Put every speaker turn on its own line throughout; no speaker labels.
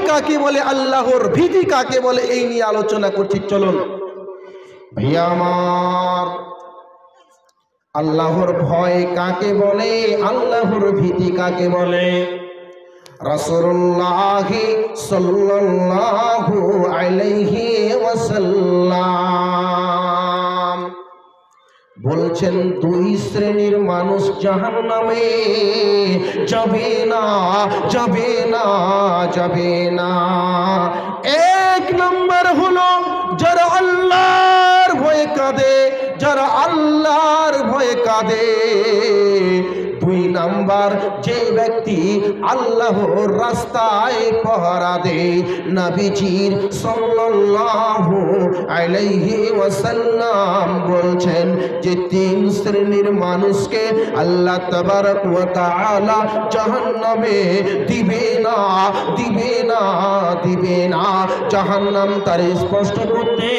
কাকে বলে, আল্লাহর ভীতি কাকে বলে, এই নিয়ে আলোচনা করছি। চলুন ভাইয়া আমার, আল্লাহর ভয় কাকে বলে, আল্লাহর ভীতি কাকে বলে? রাসূলুল্লাহ সাল্লাল্লাহু আলাইহি ওয়াসাল্লাম বলছেন, দুই শ্রেণীর মানুষ জাহান্নামে যাবে না, যাবে না, যাবে না। এক নম্বর হলো যারা আল্লাহর ভয়ে কাঁদে, যারা আল্লাহর ভয়ে কাঁদে। দুই নাম্বার, যে ব্যক্তি আল্লাহর রাস্তায় পহরা দেয়। নবীজির সাল্লাল্লাহু আলাইহি ওয়াসাল্লাম বলছেন যে তিন শ্রেণীর মানুষকে আল্লাহ তাবারক ওয়া তাআলা জাহান্নামে দিবে না, দিবে না, দিবে না। জাহান্নাম তার স্পষ্ট করতে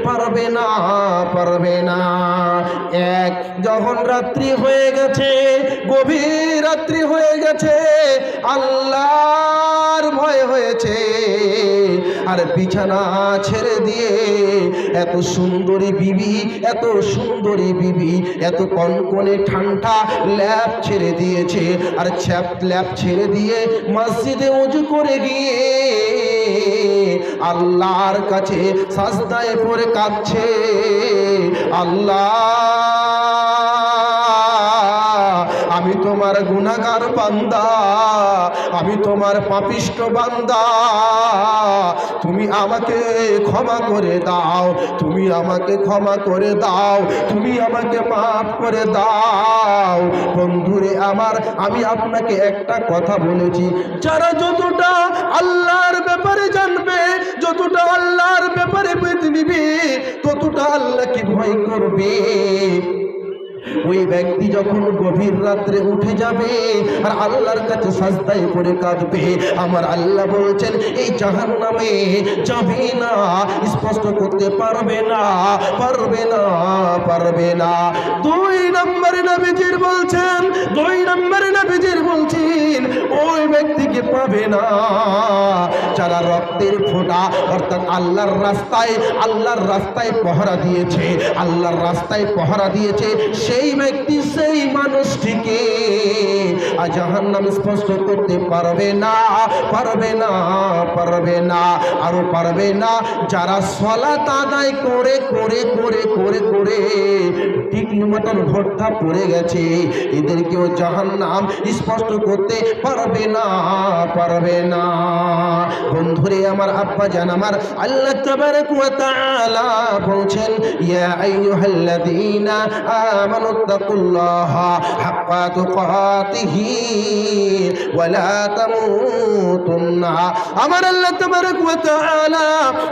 পারবে না, পারবে না। এক, যখন রাত্রি হয়ে গেছে, গভীর রাত্রি হয়ে গেছে, আল্লাহর ভয় হয়েছে, আর বিছানা ছেড়ে দিয়ে এত সুন্দরী বিবি, এত সুন্দরী বিবি, এত কনকনে ঠান্ডা ল্যাপ ছেড়ে দিয়েছে, আর ল্যাপ ছেড়ে দিয়ে মসজিদে ওযু করে গিয়ে আল্লাহর কাছে সাজদায় পড়ে কাঁদছে, আল্লাহ আমি তোমার গুনাহগার বান্দা, আমি তোমার পাপিষ্ঠ বান্দা, তুমি আমাকে ক্ষমা করে দাও, তুমি আমাকে ক্ষমা করে দাও, তুমি আমাকে মাফ করে দাও। বন্ধুরে আমার, আমি আপনাকে একটা কথা বলেছি, যারা যতটা আল্লাহর ব্যাপারে জানবে, যতটা আল্লাহর ব্যাপারে বুঝে নিবে, ততটা আল্লাহকে ভয় করবে। ওই ব্যক্তি যখন গভীর রাত্রে উঠে যাবে আর আল্লাহর কাছে সাজদায় পড়ে কাঁদবে, আমার আল্লাহ বলছেন এই জাহান্নামে যাবে না, স্পষ্ট করতে পারবে না, পারবে না, পারবে না। দুই নম্বরে নবীজির বলছেন, দুই নম্বরে নবীজির বলছেন ওই ব্যক্তিকে পাবে না যারা রক্তের ফোঁটা অর্থাৎ আল্লাহর রাস্তায়, আল্লাহর রাস্তায় পহরা দিয়েছে, আল্লাহর রাস্তায় পহরা দিয়েছে, সেই ব্যক্তি, সেই মানুষটিকে জাহান্নাম স্পষ্ট করতে পারবে না, পারবে না, পারবে না। আরো পারবে না যারা সালাত আদায় করে করে করে করে করে টিকলি মতন ভোটটা পড়ে গেছে, এদেরকেও জাহান্নাম স্পষ্ট করতে পারবে না, পারবে না। বন্ধুরে আমার, আব্বা জান আমার, আল্লাহ তাবারক ওয়া তাআলা বলছেন, ইয়া আইয়ুহাল্লাযীনা আমানু তাকুল্লাহা হাক্কা তুকাতিহি ওয়া লা তামুতুন্না। আমার আল্লাহ তাবারক ওয়া তাআলা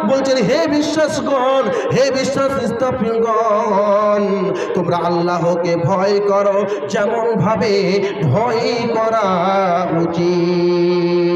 বলছেন, হে বিশ্বাসগণ, হে বিশ্বাস স্থাপনগণ, তোমরা আল্লাহকে ভয় করো যেমন ভাবে ভয় করা উচিত।